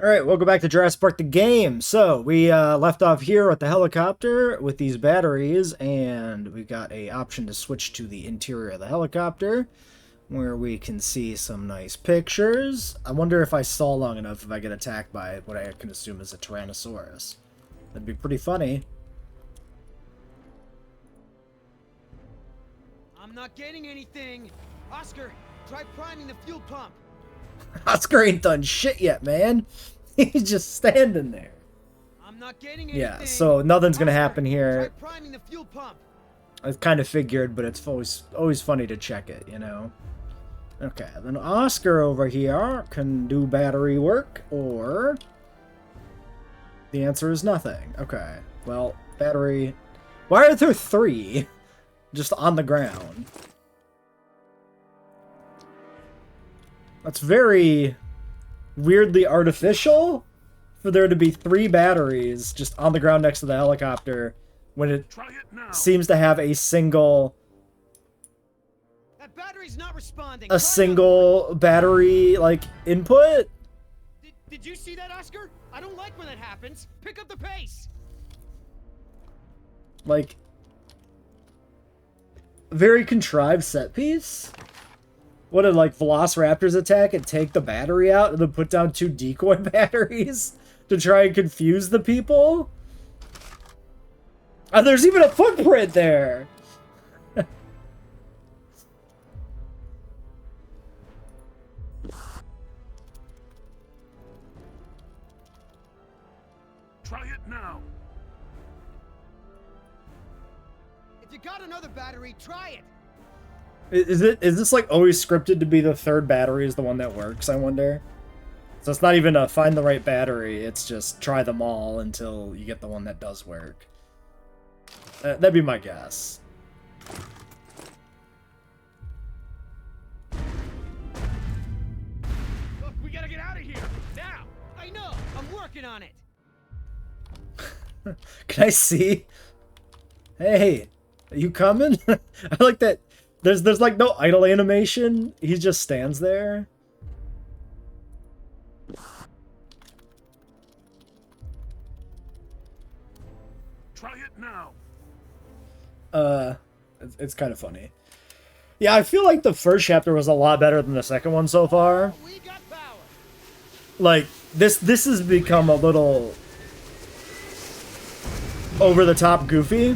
Alright, welcome back to Jurassic Park the game. So, we left off here with the helicopter with these batteries, and we got a option to switch to the interior of the helicopter, where we can see some nice pictures. I wonder if I stall long enough if I get attacked by what I can assume is a Tyrannosaurus. That'd be pretty funny. I'm not getting anything. Oscar, try priming the fuel pump. Oscar ain't done shit yet, man. He's just standing there. I'm not getting anything. Yeah, so nothing's gonna Oscar, happen here. Try priming the fuel pump. I kind of figured, but it's always funny to check it, you know. Okay, then Oscar over here can do battery work, or the answer is nothing. Okay, well, battery. Why are there three just on the ground? That's very weirdly artificial for there to be three batteries just on the ground next to the helicopter when it seems to have a single That battery's not responding. battery like input. Did you see that, Oscar? I don't like when that happens. Pick up the pace. Like, very contrived set piece. What did, like, Velociraptors attack and take the battery out and then put down two decoy batteries to try and confuse the people? And there's even a footprint there! Try it now. If you got another battery, try it. Is this like always scripted to be the third battery is the one that works, I wonder? So it's not even a find the right battery, it's just try them all until you get the one that does work. That'd be my guess. Look, we gotta get out of here now. I know. I'm working on it. Can I see? Hey, are you coming? I like that. There's like no idle animation. He just stands there. Try it now. It's kind of funny. Yeah, I feel like the first chapter was a lot better than the second one so far. We got power. Like this has become a little over the top goofy.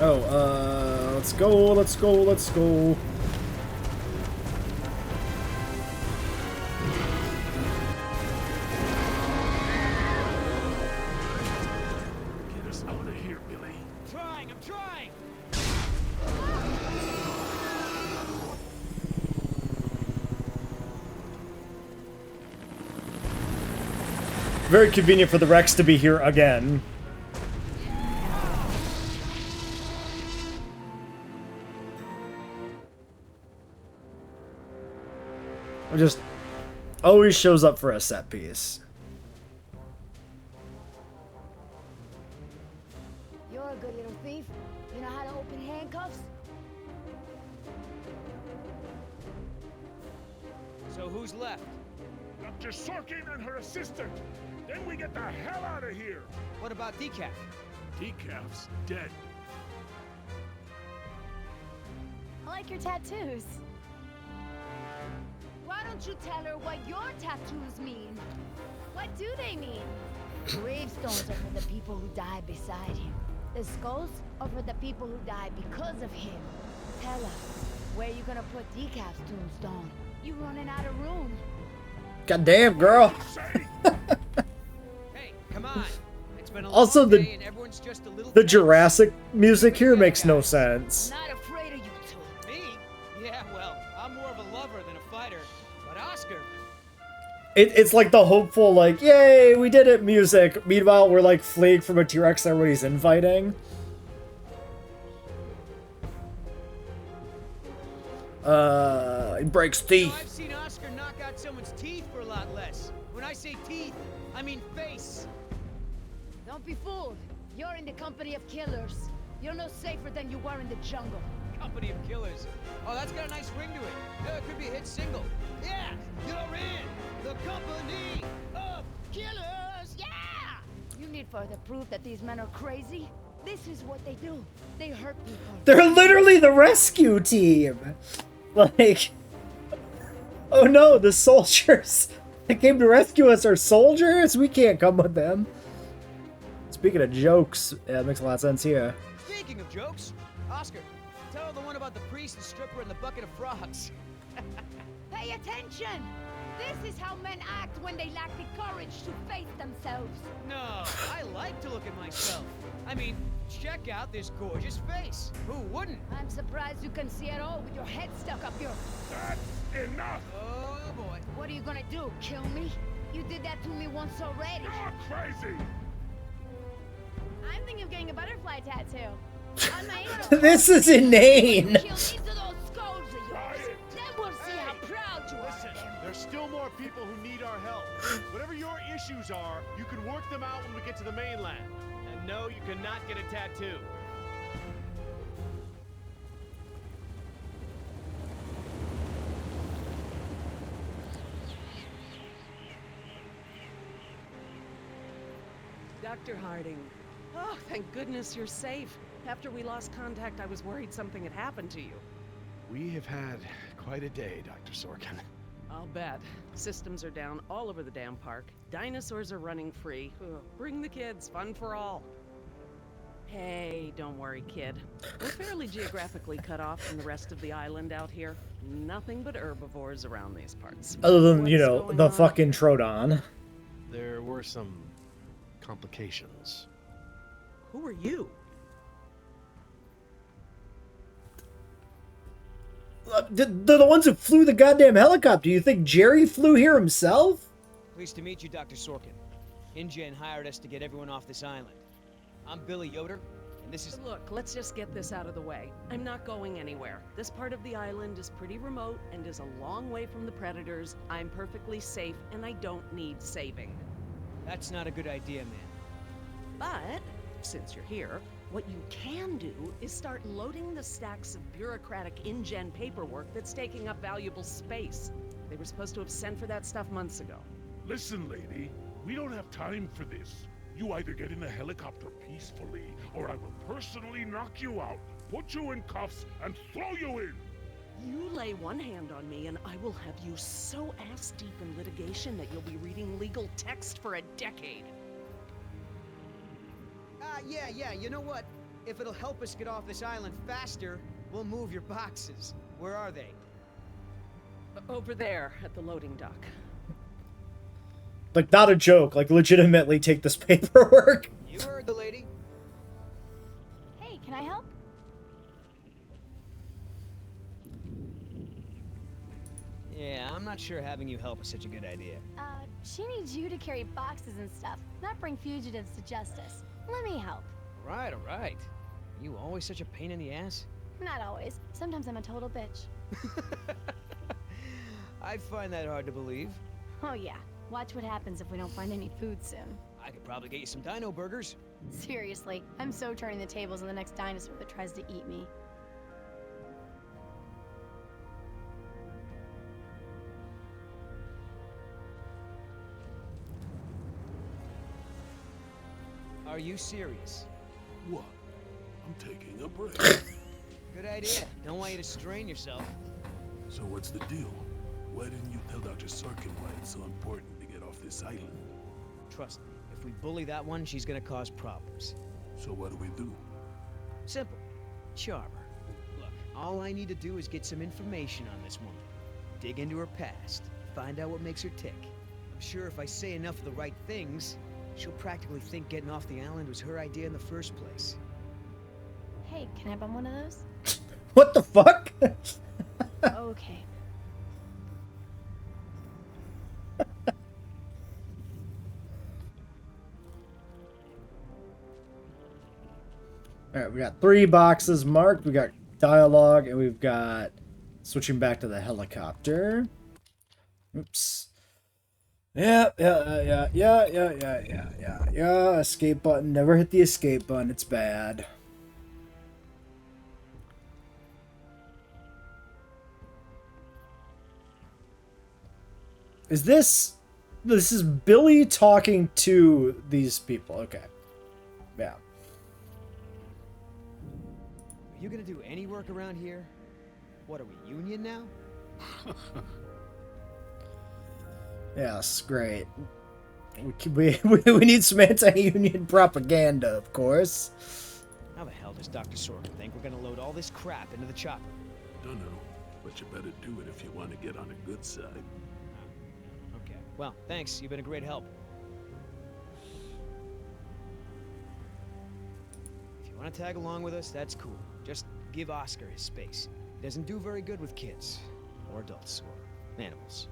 Oh, let's go. Get us out of here, Billy. I'm trying. Very convenient for the Rex to be here again. Just always shows up for a set piece. You're a good little thief. You know how to open handcuffs? So who's left? Dr. Sorkin and her assistant. Then we get the hell out of here. What about Decaf? Decaf's dead. I like your tattoos. Why don't you tell her what your tattoos mean? What do they mean? Gravestones are for the people who died beside him. The skulls are for the people who died because of him. Tell her, where you gonna put Decaf's tombstone? You running out of room. God damn, girl. Hey, come on. It's been a Also, long day and everyone's just a little The tense. Jurassic music here makes no sense. Not afraid of you two. Me? Yeah, well, I'm more of a lover than a fighter. But Oscar, It's like the hopeful, like, yay, we did it music. Meanwhile, we're like fleeing from a T-Rex everybody's infighting. He breaks teeth. I've seen Oscar knock out someone's teeth for a lot less. When I say teeth, I mean face. Don't be fooled. You're in the company of killers. You're no safer than you were in the jungle. Company of Killers. Oh, that's got a nice ring to it. Yeah, it could be a hit single. Yeah, you're in the Company of Killers. Yeah! You need further proof that these men are crazy? This is what they do. They hurt people. They're literally the rescue team. Like, oh no, the soldiers that came to rescue us are soldiers? We can't come with them. Speaking of jokes, yeah, it makes a lot of sense here. Speaking of jokes, Oscar, tell her the one about the priest, the stripper, and the bucket of frogs. Pay attention! This is how men act when they lack the courage to face themselves. No, I like to look at myself. I mean, check out this gorgeous face. Who wouldn't? I'm surprised you can see at all with your head stuck up your... That's enough! Oh, boy. What are you gonna do, kill me? You did that to me once already. You're crazy! I'm thinking of getting a butterfly tattoo. On my This is inane. Kill me to those skulls of yours. Then we'll see how proud you are Listen, of them. there's still more people who need our help. Whatever your issues are, you can work them out when we get to the mainland. And no, you cannot get a tattoo. Dr. Harding. Oh, thank goodness you're safe. After we lost contact, I was worried something had happened to you. We have had quite a day, Dr. Sorkin. I'll bet. Systems are down all over the damn park. Dinosaurs are running free. Ugh, bring the kids, fun for all. Hey, don't worry, kid. We're fairly geographically cut off from the rest of the island out here. Nothing but herbivores around these parts. Other than, you What's know, going the on? fucking Troodon. There were some complications. Who are you? They're the ones who flew the goddamn helicopter. You think Jerry flew here himself? Pleased to meet you, Dr. Sorkin. InGen hired us to get everyone off this island. I'm Billy Yoder, and this is... Look, let's just get this out of the way. I'm not going anywhere. This part of the island is pretty remote and is a long way from the predators. I'm perfectly safe, and I don't need saving. That's not a good idea, man. But, since you're here, what you can do is start loading the stacks of bureaucratic InGen paperwork that's taking up valuable space. They were supposed to have sent for that stuff months ago. Listen, lady, we don't have time for this. You either get in the helicopter peacefully, or I will personally knock you out, put you in cuffs, and throw you in! You lay one hand on me and I will have you so ass-deep in litigation that you'll be reading legal text for a decade. Yeah, you know what? If it'll help us get off this island faster, we'll move your boxes. Where are they? Over there, at the loading dock. Like, not a joke. Like, legitimately take this paperwork. You heard the lady. Hey, can I help? Yeah, I'm not sure having you help is such a good idea. She needs you to carry boxes and stuff, not bring fugitives to justice. Let me help. All right. You always such a pain in the ass? Not always. Sometimes I'm a total bitch. I find that hard to believe. Oh yeah. Watch what happens if we don't find any food soon. I could probably get you some dino burgers. Seriously, I'm so turning the tables on the next dinosaur that tries to eat me. Are you serious? What? I'm taking a break. Good idea. Don't want you to strain yourself. So what's the deal? Why didn't you tell Dr. Sorkin why it's so important to get off this island? Trust me, if we bully that one, she's gonna cause problems. So what do we do? Simple. Charm her. Look, all I need to do is get some information on this woman. Dig into her past. Find out what makes her tick. I'm sure if I say enough of the right things, she'll practically think getting off the island was her idea in the first place. Hey, can I bum one of those? What the fuck? Okay. Alright, we got 3 boxes marked. We got dialogue, and we've got switching back to the helicopter. Oops. Yeah. Escape button. Never hit the escape button. It's bad. Is this... This is Billy talking to these people. Okay. Yeah. Are you gonna do any work around here? What, are we union now? Yes, great. We need some anti-union propaganda, of course. How the hell does Dr. Sorkin think we're gonna load all this crap into the chopper? Don't know, but you better do it if you want to get on a good side. Okay. Well, thanks. You've been a great help. If you want to tag along with us, that's cool. Just give Oscar his space. He doesn't do very good with kids, or adults, or animals.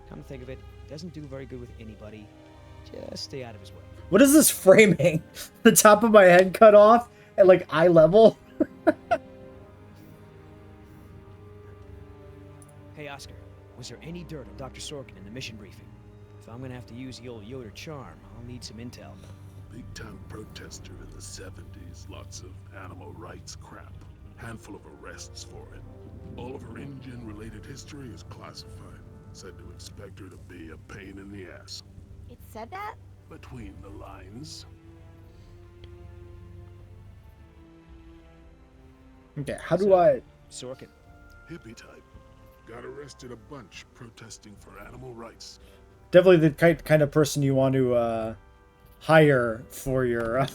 Come to think of it, doesn't do very good with anybody. Just stay out of his way. What is this framing? The top of my head cut off at like eye level? Hey, Oscar, was there any dirt on Dr. Sorkin in the mission briefing? If I'm gonna have to use the old Yoder charm, I'll need some intel. Big-time protester in the 70s. Lots of animal rights crap. Handful of arrests for it. All of her InGen-related history is classified. Said to expect her to be a pain in the ass. It said that? Between the lines. Okay, how do I... Sorkin. Hippie type. Got arrested a bunch protesting for animal rights. Definitely the kind of person you want to hire for your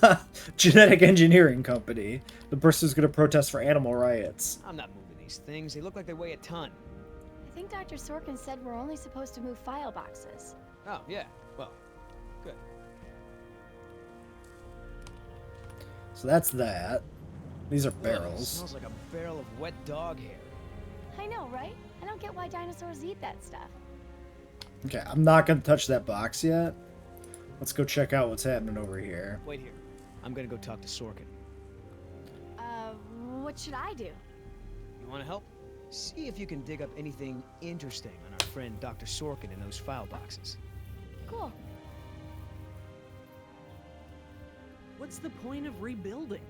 genetic engineering company. The person who's going to protest for animal rights. I'm not moving these things. They look like they weigh a ton. I think Dr. Sorkin said we're only supposed to move file boxes. Oh, yeah. Well, good. So that's that. These are Ugh, barrels. smells like a barrel of wet dog hair. I know, right? I don't get why dinosaurs eat that stuff. Okay, I'm not going to touch that box yet. Let's go check out what's happening over here. Wait here. I'm gonna go talk to Sorkin. What should I do? You wanna help? See if you can dig up anything interesting on our friend Dr. Sorkin in those file boxes. Cool. What's the point of rebuilding?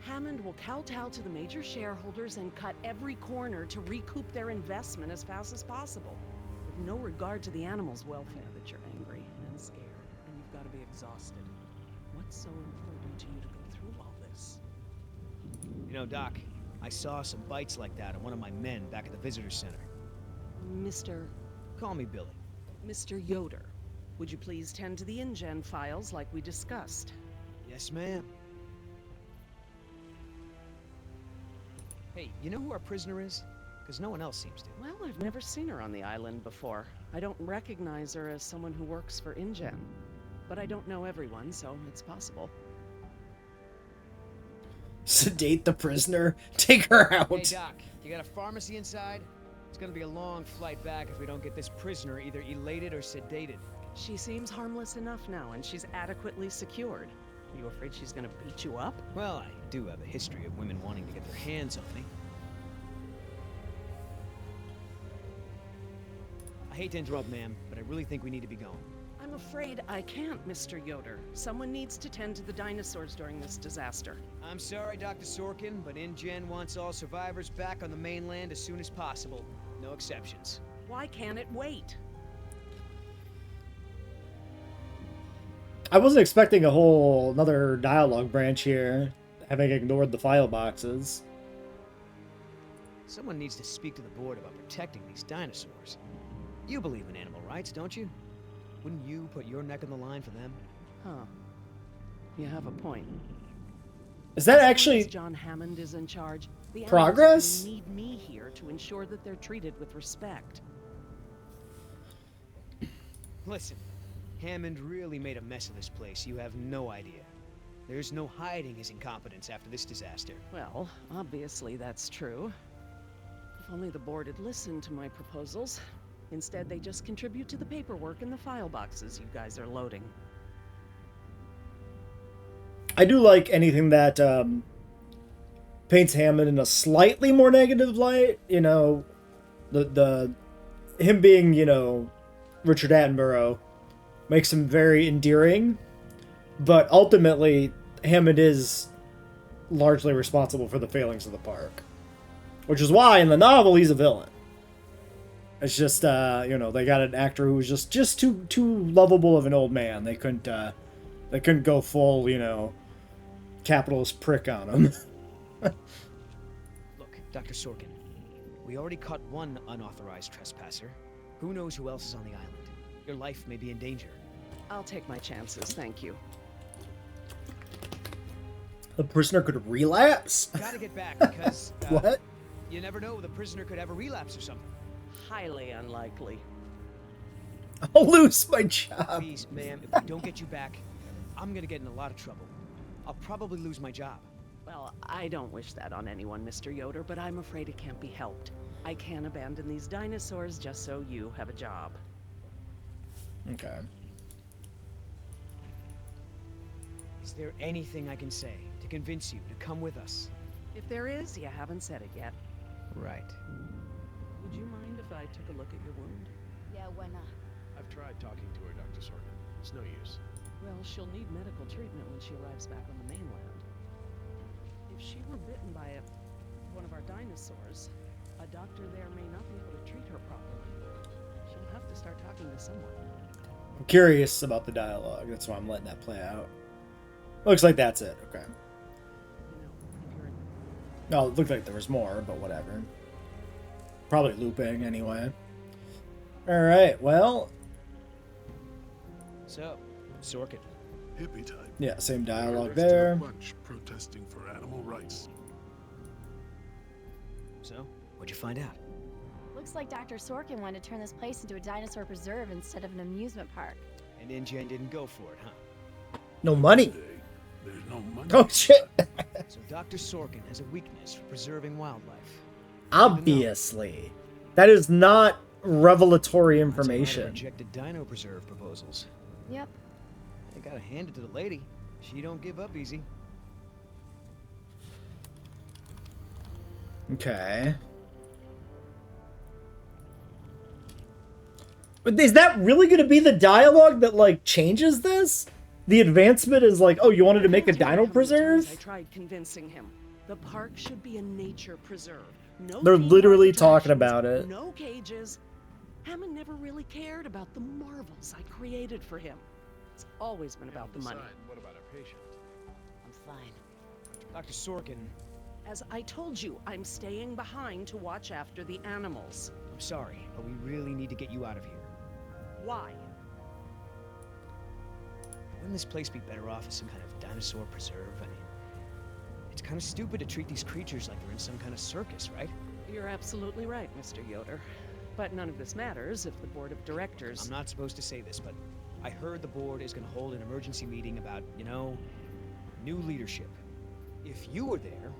Hammond will kowtow to the major shareholders and cut every corner to recoup their investment as fast as possible. With no regard to the animals' welfare that you're angry and scared, and you've got to be exhausted. What's so important to you to go through all this? You know, Doc, I saw some bites like that on one of my men back at the visitor center. Mr. Call me Billy. Mr. Yoder, would you please tend to the InGen files like we discussed? Yes, ma'am. Hey, you know who our prisoner is? Because no one else seems to. Well, I've never seen her on the island before. I don't recognize her as someone who works for InGen. But I don't know everyone, so it's possible. Sedate the prisoner. Take her out. Hey, Doc, you got a pharmacy inside? It's gonna be a long flight back if we don't get this prisoner either elated or sedated. She seems harmless enough now, and she's adequately secured. Are you afraid she's gonna beat you up? Well, I do have a history of women wanting to get their hands on me. I hate to interrupt, ma'am, but I really think we need to be going. I'm afraid I can't, Mr. Yoder. Someone needs to tend to the dinosaurs during this disaster. I'm sorry, Dr. Sorkin, but InGen wants all survivors back on the mainland as soon as possible. No exceptions. Why can't it wait? I wasn't expecting a whole another dialogue branch here, having ignored the file boxes. Someone needs to speak to the board about protecting these dinosaurs. You believe in animal rights, don't you? Wouldn't you put your neck on the line for them? Huh. You have a point. Is that As long actually as John Hammond is in charge, the progress? animals need me here to ensure that they're treated with respect. Listen, Hammond really made a mess of this place. You have no idea. There's no hiding his incompetence after this disaster. Well, obviously that's true. If only the board had listened to my proposals. Instead, they just contribute to the paperwork in the file boxes you guys are loading. I do like anything that paints Hammond in a slightly more negative light. You know, the him being, you know, Richard Attenborough makes him very endearing. But ultimately, Hammond is largely responsible for the failings of the park. Which is why, in the novel, he's a villain. It's just, you know, they got an actor who was just too lovable of an old man. They couldn't go full, you know, capitalist prick on him. Look, Dr. Sorkin, we already caught one unauthorized trespasser. Who knows who else is on the island? Your life may be in danger. I'll take my chances, thank you. The prisoner could relapse? Gotta get back because What? you never know, the prisoner could have a relapse or something. Highly unlikely. I'll lose my job. Please, ma'am, if we don't get you back, I'm gonna get in a lot of trouble. I'll probably lose my job. Well, I don't wish that on anyone, Mr. Yoder, but I'm afraid it can't be helped. I can't abandon these dinosaurs just so you have a job. Okay. Is there anything I can say to convince you to come with us? If there is, you haven't said it yet. Right. Would you mind if I took a look at your wound? Yeah, why not? I've tried talking to her, Dr. Sorkin. It's no use. Well, she'll need medical treatment when she arrives back on the mainland. If she were bitten by one of our dinosaurs, a doctor there may not be able to treat her properly. She'll have to start talking to someone. I'm curious about the dialogue. That's why I'm letting that play out. Looks like that's it. Okay. You know, if you're in No, it looked like there was more, but whatever. Probably looping anyway. Alright, well. So, Sorkin. Hippie type. Yeah, same They're dialogue arrested a there. bunch protesting for animal rights. So, what'd you find out? Looks like Dr. Sorkin wanted to turn this place into a dinosaur preserve instead of an amusement park. And InGen didn't go for it, huh? No money. Today, there's no money. Oh shit. So Dr. Sorkin has a weakness for preserving wildlife. Obviously. That is not revelatory That's why I information. rejected dino preserve proposals. Yep. I gotta hand it to the lady. She don't give up easy. Okay. But is that really going to be the dialogue that, like, changes this? The advancement is like, oh, you wanted to make a I can't tell you dino how many times preserve? I tried convincing him. The park should be a nature preserve. No They're theme literally park talking attractions, about it. No cages. Hammond never really cared about the marvels I created for him. It's always been about the money. Besides, what about our patient? I'm fine. Dr. Sorkin, As I told you, I'm staying behind to watch after the animals. I'm sorry, but we really need to get you out of here. Why? Wouldn't this place be better off as some kind of dinosaur preserve? I mean, it's kind of stupid to treat these creatures like they're in some kind of circus, right? You're absolutely right, Mr. Yoder. But none of this matters if the board of directors... I'm not supposed to say this, but I heard the board is going to hold an emergency meeting about, you know, new leadership. If you were there,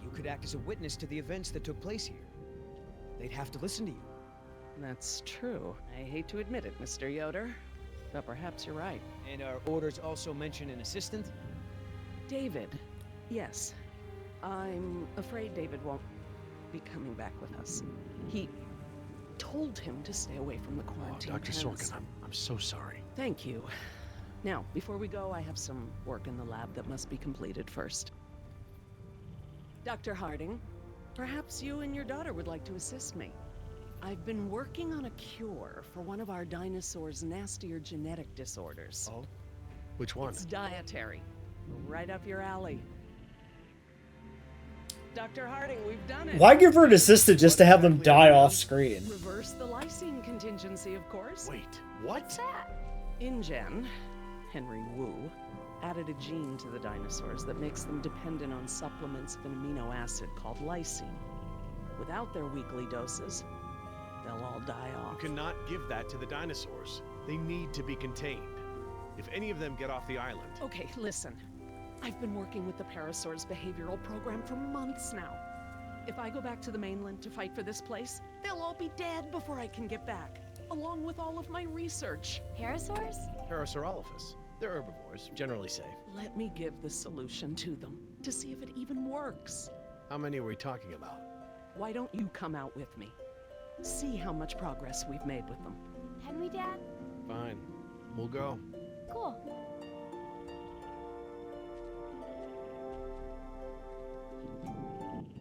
you could act as a witness to the events that took place here. They'd have to listen to you. That's true. I hate to admit it, Mr. Yoder, but perhaps you're right. And our orders also mention an assistant? David. Yes. I'm afraid David won't be coming back with us. He told him to stay away from the Oh, quarantine Dr. tents. Sorkin, I'm so sorry. Thank you. Now, before we go, I have some work in the lab that must be completed first. Dr. Harding, perhaps you and your daughter would like to assist me. I've been working on a cure for one of our dinosaurs' nastier genetic disorders. Oh? Which one? It's dietary. Right up your alley. Dr. Harding, we've done it. Why give her an assistant just to have them die off screen? Reverse the lysine contingency, of course. Wait, what? That. InGen, Henry Wu, added a gene to the dinosaurs that makes them dependent on supplements of an amino acid called lysine. Without their weekly doses, they'll all die You off. cannot give that to the dinosaurs. They need to be contained. If any of them get off the island, Okay, listen. I've been working with the Parasaur's behavioral program for months now. If I go back to the mainland to fight for this place, they'll all be dead before I can get back, along with all of my research. Parasaurs? Parasaurolophus. They're herbivores, generally safe. Let me give the solution to them to see if it even works. How many are we talking about? Why don't you come out with me? See how much progress we've made with them. Can we, Dad? Fine. We'll go. Cool.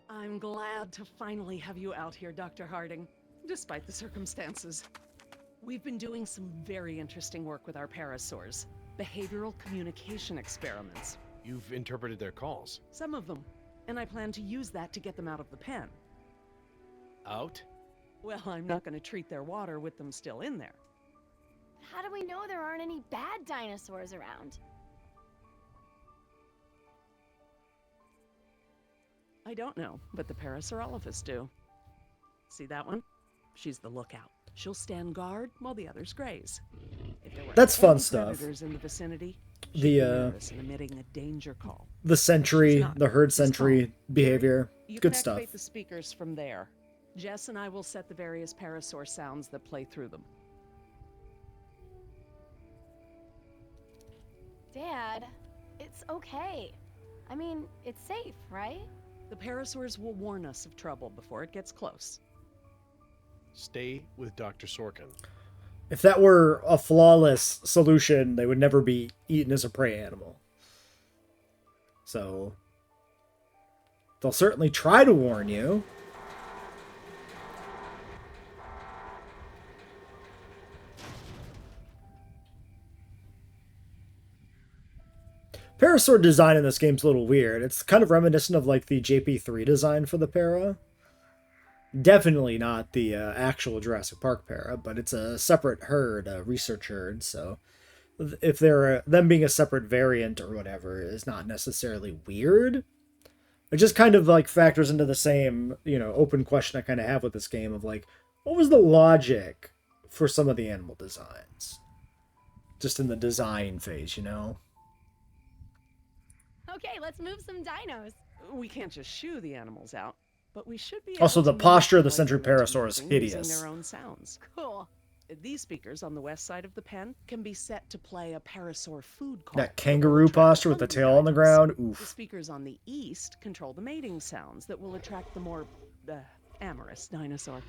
I'm glad to finally have you out here, Dr. Harding, despite the circumstances. We've been doing some very interesting work with our parasaurs. Behavioral communication experiments. You've interpreted their calls. Some of them. And I plan to use that to get them out of the pen. Out? Well, I'm not going to treat their water with them still in there. How do we know there aren't any bad dinosaurs around? I don't know, but the parasaurologists do. See that one? She's the lookout. She'll stand guard while the others graze. If there were That's fun any stuff. predators in the vicinity, she'd The, be nervous and emitting a danger call. The sentry, She's not. the herd She's sentry calm. behavior. You Good can stuff. activate the speakers from there. Jess and I will set the various parasaur sounds that play through them. Dad, it's okay. I mean, it's safe, right? The parasaurs will warn us of trouble before it gets close. Stay with Dr. Sorkin. If that were a flawless solution, they would never be eaten as a prey animal. So, they'll certainly try to warn you. Parasaur design in this game's a little weird. It's kind of reminiscent of like the JP3 design for the para. Definitely not the actual Jurassic Park para, but it's a separate herd, a research herd, so if they're them being a separate variant or whatever is not necessarily weird. It just kind of like factors into the same, open question I kind of have with this game of like, what was the logic for some of the animal designs? Just in the design phase, Okay, let's move some dinos. We can't just shoo the animals out, but we should be Also, able the to posture of the manipulate Sentry them Parasaur is into using hideous. their own sounds. Cool. These speakers on the west side of the pen can be set to play a parasaur food call. That that will kangaroo attract posture with the hungry tail on the dinos. ground. The Oof. speakers on the east control the mating sounds that will attract the more amorous dinosaur.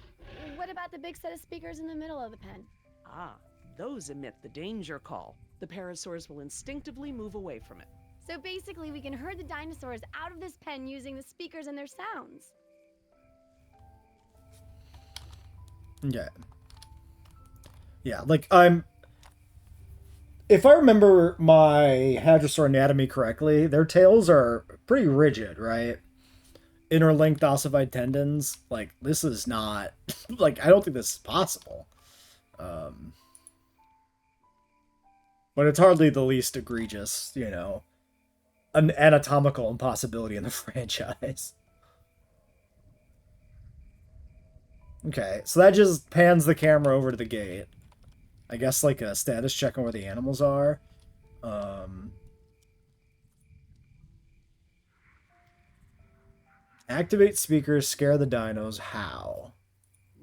What about the big set of speakers in the middle of the pen? Ah, those emit the danger call. The parasaurs will instinctively move away from it. So basically, we can herd the dinosaurs out of this pen using the speakers and their sounds. Yeah. Yeah, like if I remember my Hadrosaur anatomy correctly, their tails are pretty rigid, right? Interlinked ossified tendons. Like, this is not like, I don't think this is possible. But it's hardly the least egregious, an anatomical impossibility in the franchise. Okay, so that just pans the camera over to the gate. I guess like a status check on where the animals are. Activate speakers, scare the dinos. How?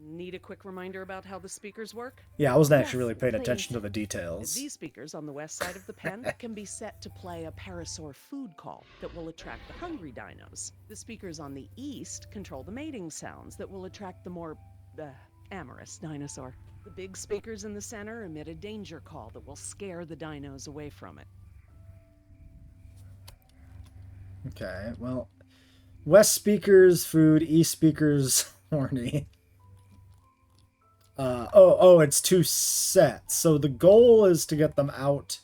Need a quick reminder about how the speakers work? Yeah, I wasn't Yes, actually really paying please. attention to the details. These speakers on the west side of the pen can be set to play a parasaur food call that will attract the hungry dinos. The speakers on the east control the mating sounds that will attract the more amorous dinosaur. The big speakers in the center emit a danger call that will scare the dinos away from it. Okay, well, west speakers, food, east speakers, horny. It's 2 sets. So the goal is to get them out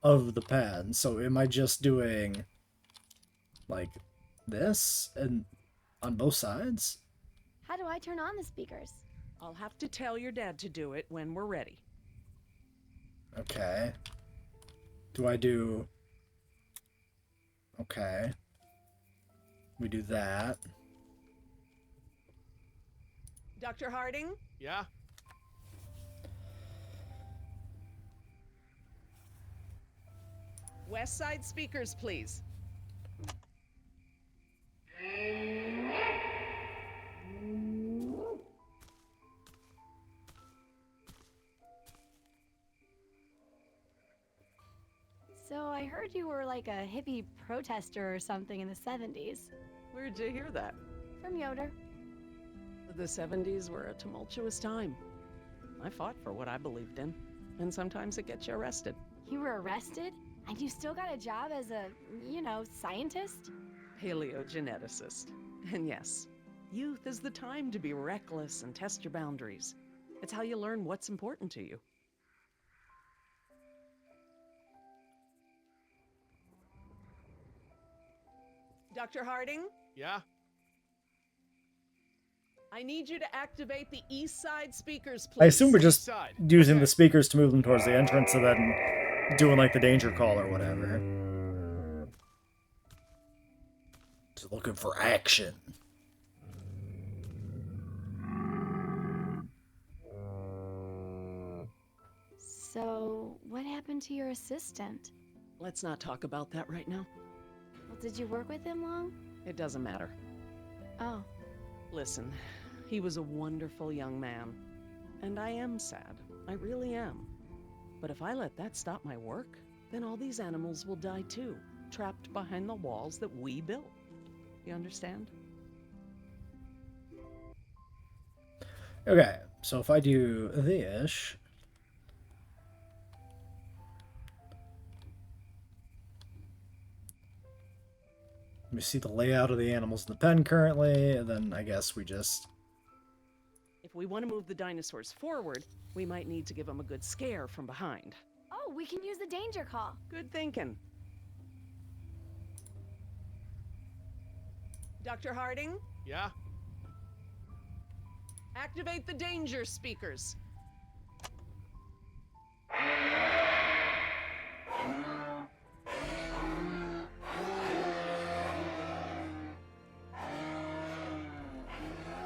of the pen. So am I just doing like this and on both sides? How do I turn on the speakers? I'll have to tell your dad to do it when we're ready. Okay. Do I do... Okay. We do that. Dr. Harding? Yeah? West side speakers, please. So I heard you were like a hippie protester or something in the 70s. Where'd you hear that? From Yoder. The 70s were a tumultuous time. I fought for what I believed in. And sometimes it gets you arrested. You were arrested? And you still got a job as a, scientist? Paleogeneticist. And yes, youth is the time to be reckless and test your boundaries. It's how you learn what's important to you. Dr. Harding, Yeah? I need you to activate the east side speakers, please. I assume we're just Side. using Okay. the speakers to move them towards the entrance and then doing like the danger call or whatever. Just looking for action. So, what happened to your assistant? Let's not talk about that right now. Well, did you work with him long? It doesn't matter. Oh, Listen, he was a wonderful young man. And I am sad. I really am. But if I let that stop my work, then all these animals will die too, trapped behind the walls that we built. You understand? Okay, so if I do this... We see the layout of the animals in the pen currently, and then I guess we just... If we want to move the dinosaurs forward, we might need to give them a good scare from behind. oh, we can use the danger call. Good thinking. Dr. Harding, Yeah? activate the danger speakers.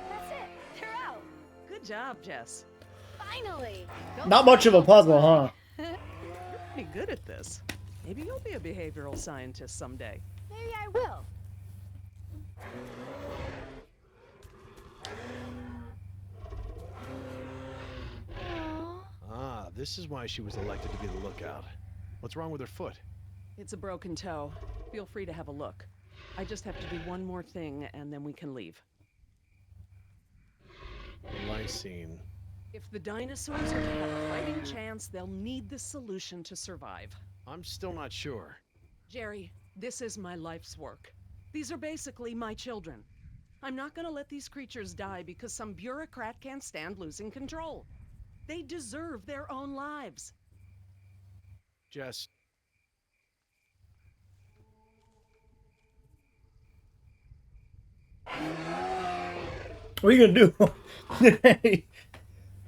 That's it. They're out. Good job, Jess. Finally. Not much of a puzzle, huh? You're pretty good at this. Maybe you'll be a behavioral scientist someday. Maybe I will. Aw. Ah, this is why she was elected to be the lookout. What's wrong with her foot? It's a broken toe. Feel free to have a look. I just have to do one more thing, and then we can leave. Lysine. If the dinosaurs are to have a fighting chance, they'll need this solution to survive. I'm still not sure. Jerry, this is my life's work. These are basically my children. I'm not gonna let these creatures die because some bureaucrat can't stand losing control. They deserve their own lives. Jess, What are you gonna do?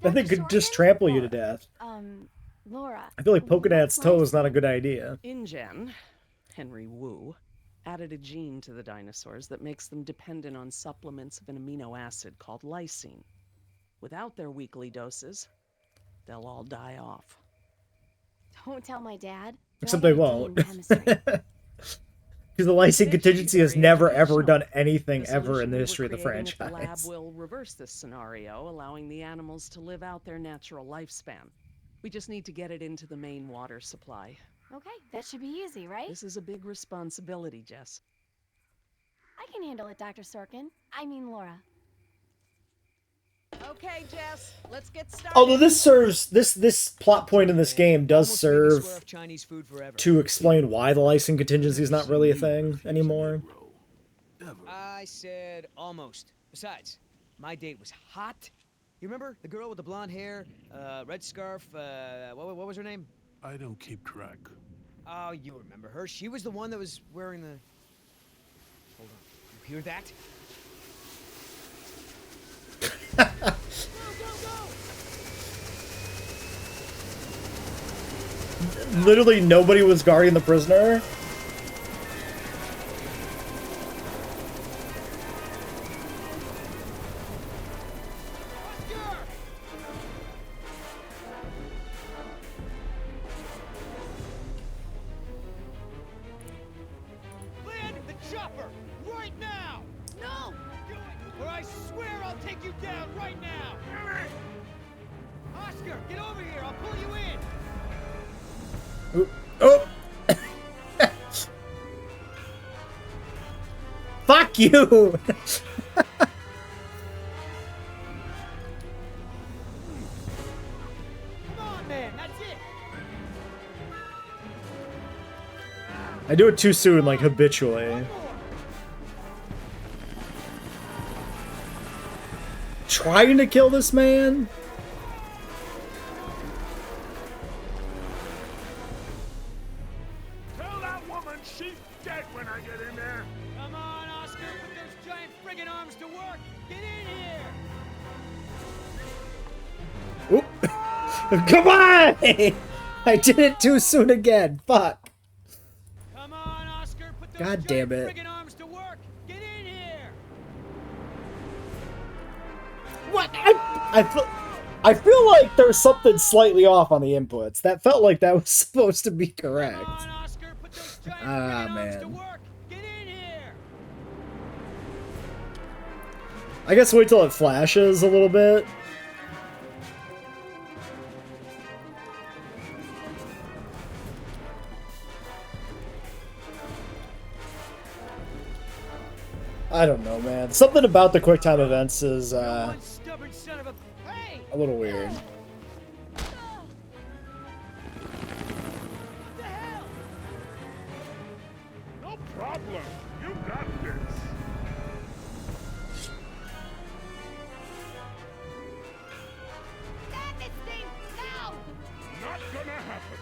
That thing could just trample you to death. Laura. I feel like poking at its what's toe is not a good idea. InGen, Henry Wu, added a gene to the dinosaurs that makes them dependent on supplements of an amino acid called lysine. Without their weekly doses, they'll all die off. Don't tell my dad. Except They're they won't. in chemistry. Because the lysine contingency has never ever Very done anything The ever in solution the we were history of the creating at the lab franchise. will reverse this scenario, allowing the animals to live out their natural lifespan. We just need to get it into the main water supply. Okay, that should be easy, right? This is a big responsibility, Jess. I can handle it, Dr. Sorkin. I mean, Laura. Okay, Jess, let's get started. Although this serves this plot point in this game does Almost made me swear serve off Chinese food forever. to explain why the lysine contingency is not really a thing anymore. I said almost. Besides, my date was hot. You remember the girl with the blonde hair, red scarf? What was her name? I don't keep track. Oh, you remember her? She was the one that was wearing the. Hold on. You hear that? Go, go, go! Literally nobody was guarding the prisoner. Oscar! Land the chopper right now! No! Do it, or I swear I'll take you down right now! Oscar, get over here! I'll pull you in! Ooh, oh! Fuck you! Come on, man, that's it! I do it too soon, like habitually. Trying to kill this man? Tell that woman she's dead when I get in there. Come on, Oscar, put those giant friggin' arms to work. Get in here. Oop. Come on! I did it too soon again. Fuck. Come on, Oscar, put those God giant damn it. friggin' arms to work. Get in here. What? I feel like there's something slightly off on the inputs. That felt like that was supposed to be correct. Come on, Oscar, put those giant Ah, friggin' arms to man. work. Get in here. I guess wait till it flashes a little bit. I don't know, man. Something about the QuickTime events is One stubborn son of a. Hey! a little weird. What the hell? No problem. You got this. Stand this thing now! Not gonna happen.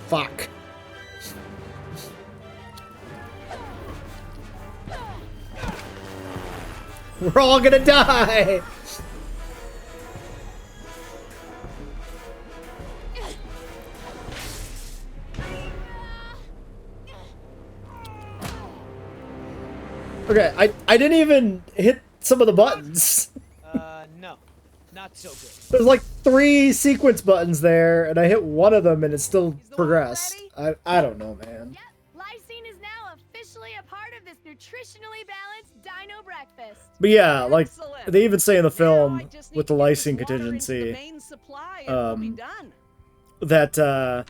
Fuck. We're all gonna die! Okay, I didn't even hit some of the buttons. No. Not so good. There's like 3 sequence buttons there, and I hit one of them and it still Is the progressed. one I don't know, man. Yep, lysine is now officially a part of this nutritionally balanced dino breakfast. But yeah, like, Excellent. they even say in the Now I film, just with need the to get this lysine water into the contingency, main supply and we'll be um, done. that,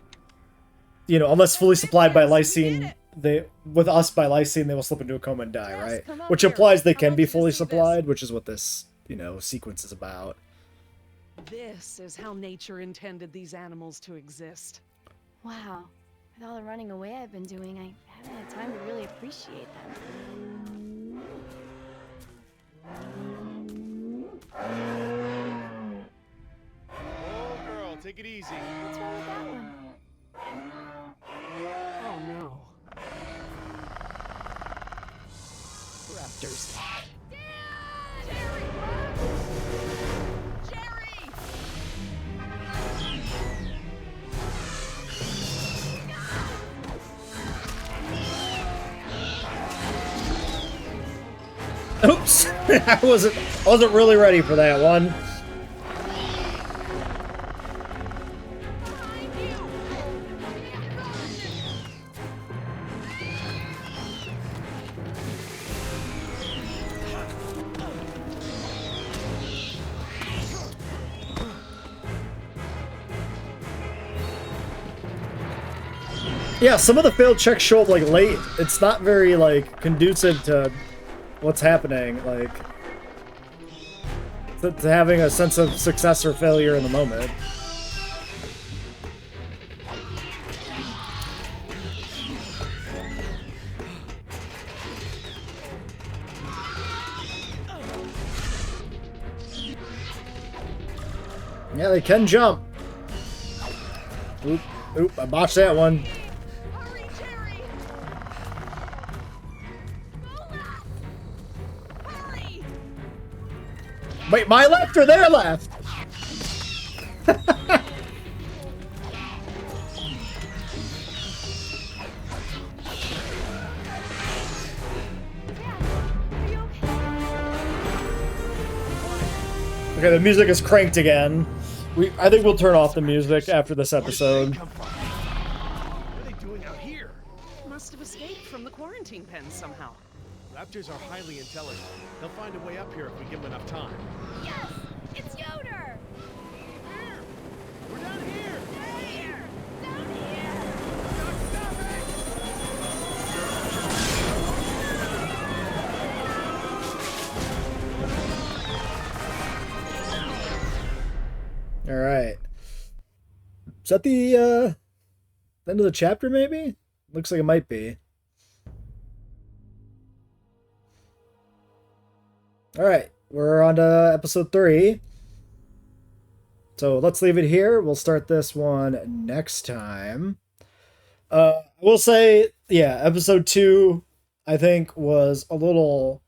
you know, unless fully supplied by Yes, we did lysine, it. with us by lysine, they will slip into a coma and die, Yes, right? come up Which here. implies they I can want be you to fully see this. supplied, which is what this, you know, sequence is about. This is how nature intended these animals to exist. Wow. With all the running away I've been doing, I haven't had time to really appreciate them. Oh, girl, take it easy. What's wrong with that one? Oh no. Raptors. Jerry! Oops! I wasn't really ready for that one. Yeah, some of the failed checks show up like late. It's not very like conducive to what's happening, like to having a sense of success or failure in the moment. Yeah, they can jump. Oop, oop, I botched that one. Hurry, Jerry! Lola! Hurry! Wait, my left or their left? Are you okay? Okay, the music is cranked again. I think we'll turn off the music after this episode. What are they doing out here? Must have escaped from the quarantine pen somehow. Raptors are highly intelligent. They'll find a way up here if we give them enough time. Yes! It's Yoder! We're down here! Down here! Down here! Is that the end of the chapter, maybe? Looks like it might be. Alright, we're on to episode 3. So let's leave it here. We'll start this one next time. I will say, yeah, episode 2, I think, was a little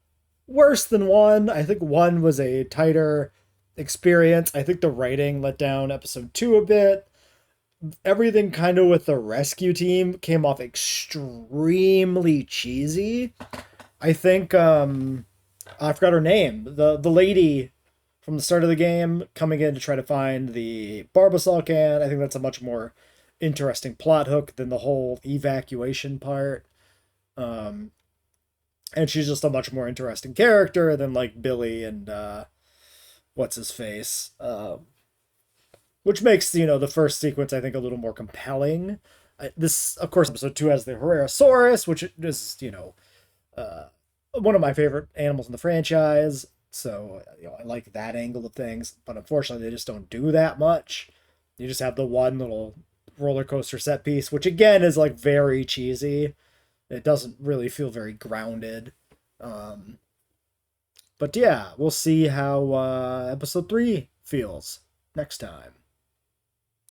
worse than 1. I think 1 was a tighter experience. I think the writing let down episode 2 a bit. Everything kind of with the rescue team came off extremely cheesy. I think I forgot her name. The lady from the start of the game coming in to try to find the Barbasol can. I think that's a much more interesting plot hook than the whole evacuation part. And she's just a much more interesting character than like Billy and what's his face. Which makes, the first sequence, I think, a little more compelling. This, of course, episode 2 has the Herrerasaurus, which is, one of my favorite animals in the franchise. So, I like that angle of things. But unfortunately, they just don't do that much. You just have the one little roller coaster set piece, which again is like very cheesy. It doesn't really feel very grounded. But yeah, we'll see how episode 3 feels next time.